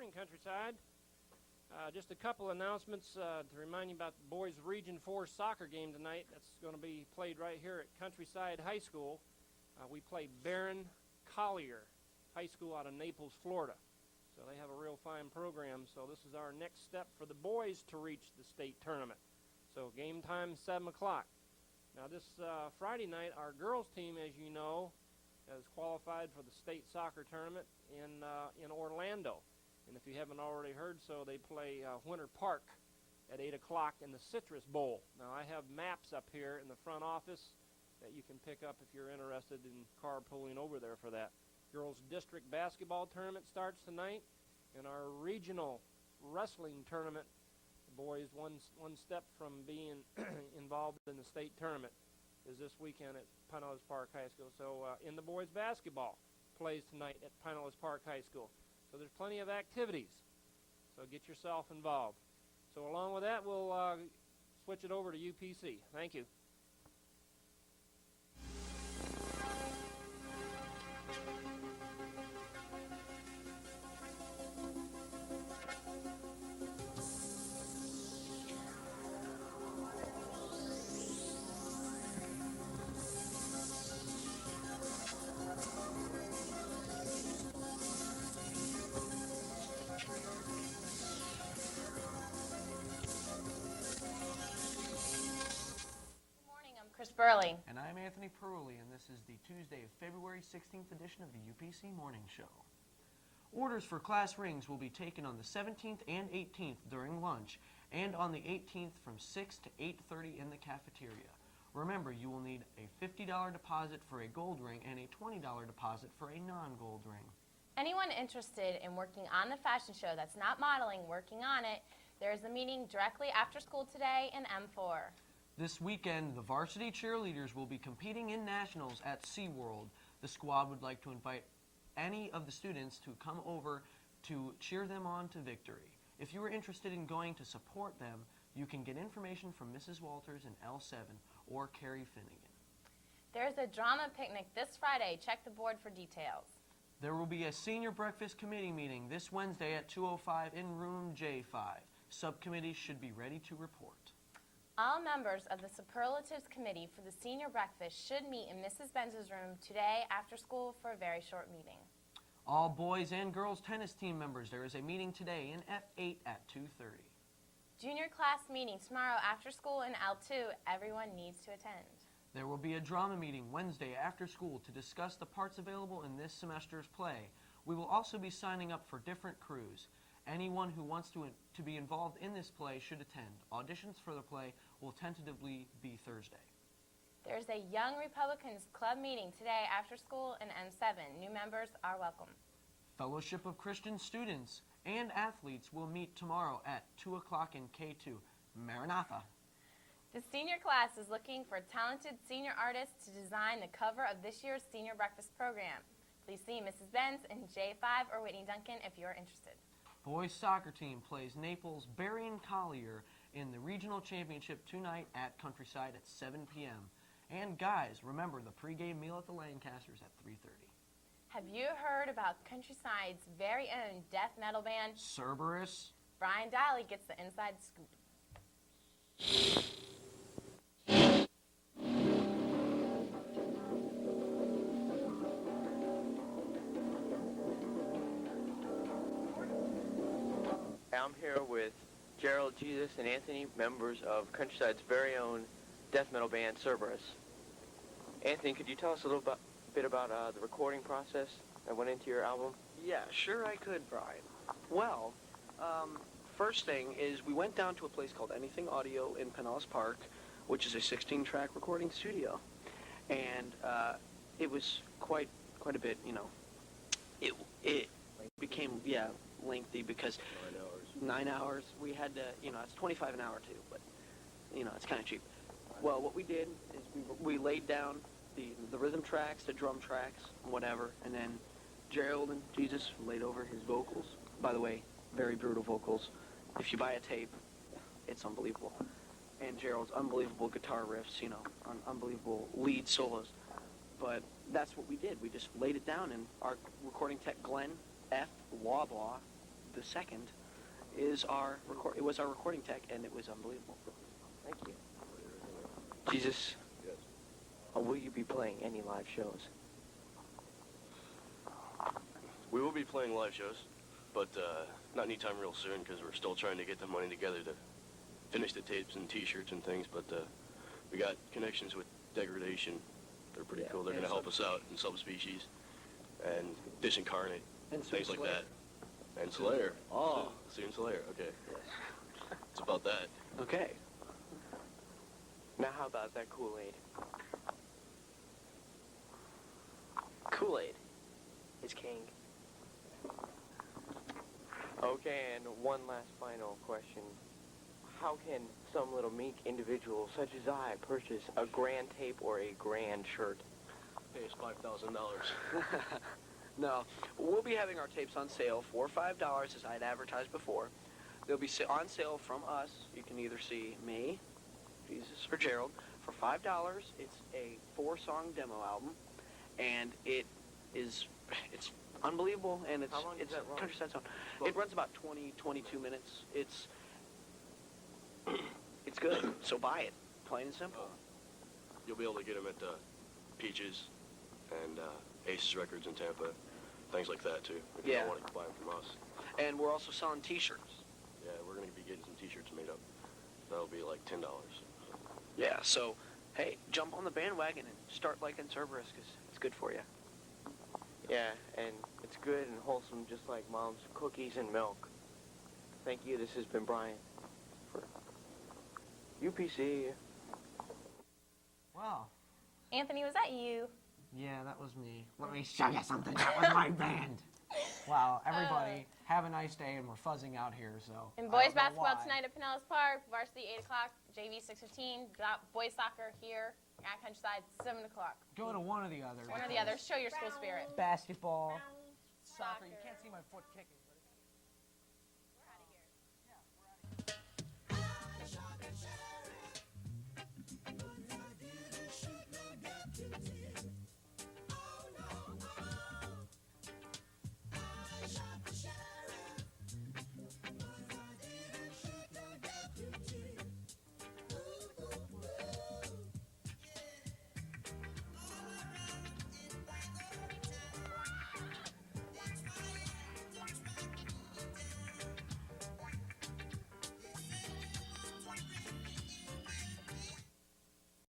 morning, Countryside. Just a couple announcements to remind you about the boys' Region 4 soccer game tonight. That's going to be played right here at Countryside High School. We play Barron Collier High School out of Naples, Florida. So they have a real fine program. So this is our next step for the boys to reach the state tournament. So game time, 7 o'clock. Now this Friday night, our girls team, as you know, has qualified for the state soccer tournament in Orlando. And if you haven't already heard so, they play Winter Park at 8 o'clock in the Citrus Bowl. Now, I have maps up here in the front office that you can pick up if you're interested in carpooling over there for that. Girls District Basketball Tournament starts tonight, and our regional wrestling tournament, the boys one step from being involved in the state tournament, is this weekend at Pinellas Park High School. So in the boys basketball plays tonight at Pinellas Park High School. So there's plenty of activities. So get yourself involved. So along with that, we'll switch it over to UPC. Thank you. Chris Burley. And I'm Anthony Peruli, and this is the Tuesday of February 16th edition of the UPC Morning Show. Orders for class rings will be taken on the 17th and 18th during lunch, and on the 18th from 6 to 8:30 in the cafeteria. Remember, you will need a $50 deposit for a gold ring and a $20 deposit for a non-gold ring. Anyone interested in working on the fashion show that's not modeling, working on it, there is a meeting directly after school today in M4. This weekend, the varsity cheerleaders will be competing in nationals at SeaWorld. The squad would like to invite any of the students to come over to cheer them on to victory. If you are interested in going to support them, you can get information from Mrs. Walters in L7 or Carrie Finnegan. There's a drama picnic this Friday. Check the board for details. There will be a senior breakfast committee meeting this Wednesday at 2:05 in room J5. Subcommittees should be ready to report. All members of the Superlatives Committee for the Senior Breakfast should meet in Mrs. Benz's room today after school for a very short meeting. All boys and girls tennis team members, there is a meeting today in F8 at 2:30. Junior class meeting tomorrow after school in L2. Everyone needs to attend. There will be a drama meeting Wednesday after school to discuss the parts available in this semester's play. We will also be signing up for different crews. Anyone who wants to be involved in this play should attend. Auditions for the play will tentatively be Thursday. There's a Young Republicans Club meeting today after school in M7. New members are welcome. Fellowship of Christian Students and Athletes will meet tomorrow at 2 o'clock in K2. Maranatha. The senior class is looking for talented senior artists to design the cover of this year's Senior Breakfast program. Please see Mrs. Benz in J5 or Whitney Duncan if you're interested. Boys soccer team plays Naples Barron Collier in the regional championship tonight at Countryside at 7 p.m. And guys, remember the pregame meal at the Lancasters at 3:30. Have you heard about Countryside's very own death metal band? Cerberus. Brian Daly gets the inside scoop. I'm here with Gerald, Jesus, and Anthony, members of Countryside's very own death metal band, Cerberus. Anthony, could you tell us a little bit about the recording process that went into your album? Yeah, sure I could, Brian. Well, first thing is we went down to a place called Anything Audio in Pinellas Park, which is a 16-track recording studio. And it was quite a bit, you know, it became, lengthy because 9 hours. We had to, you know, it's $25 an hour too, but, you know, it's kind of cheap. Well, what we did is we laid down the rhythm tracks, the drum tracks, whatever, and then Gerald and Jesus laid over his vocals. By the way, very brutal vocals. If you buy a tape, it's unbelievable. And Gerald's unbelievable guitar riffs, you know, unbelievable lead solos. But that's what we did. We just laid it down, and our recording tech, Glenn F. Wablaw, the second is it was our recording tech, and it was unbelievable. Thank you. Jesus, will you be playing any live shows? We will be playing live shows, but not anytime real soon because we're still trying to get the money together to finish the tapes and T-shirts and things. But we got connections with Degradation. They're pretty cool. They're going to help us out in Subspecies and Disincarnate, And things like Slayer. that. And Slayer. Oh. Soon Slayer. Okay. It's about that. Okay. Now how about that Kool-Aid? Kool-Aid is king. Okay, and one last final question. How can some little meek individual such as I purchase a grand tape or a grand shirt? Pay us $5,000. No, we'll be having our tapes on sale for $5, as I'd advertised before. They'll be on sale from us. You can either see me, Jesus, or Gerald for $5. It's a 4-song demo album, and it's unbelievable, and it's How long does that run? Countryside Zone. It runs about 20, 22 minutes. It's good. So buy it, plain and simple. You'll be able to get them at Peaches and Aces Records in Tampa, things like that too. If you Yeah. don't want to buy them from us. And we're also selling T-shirts. Yeah, we're going to be getting some T-shirts made up. That'll be like $10. Yeah. So, hey, jump on the bandwagon and start liking Cerberus because it's good for you. Yeah, and it's good and wholesome just like Mom's cookies and milk. Thank you. This has been Brian for UPC. Wow. Anthony, was that you? Yeah, that was me. Let me show you something. That was my band. Wow, everybody, have a nice day, and we're fuzzing out here, so. And I boys don't know basketball why. tonight at Pinellas Park, varsity 8 o'clock, JV 6:15, boys soccer here at Countryside 7 o'clock. Go to one or the other. One or the other. Show your school spirit. Basketball, soccer. You can't see my foot kicking.